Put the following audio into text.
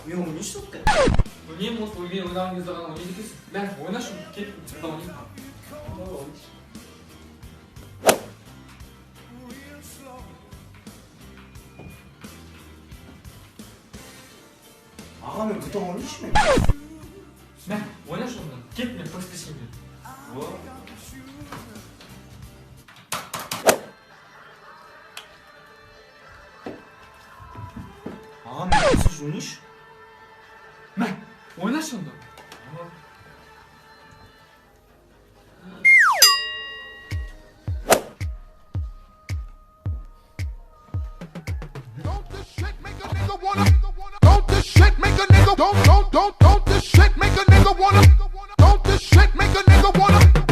мен ойнайыншы отты. Білмеймін, осы ойнаған кезде ғана ойнайды екенсің. Мә, ойнашы, кет, сыртта ойнайық. Аға, мен бұта ойнайыншы мен. Мә, ойнашы онда. Кет, мен PlayStation бер. Аға, мен сіз ойнайыншы. Мә, ойнашы онда. Don't this shit make a nigga wanna? Don't this shit make a nigga? Don't this shit make a nigga wanna? Don't this shit make a nigga wanna?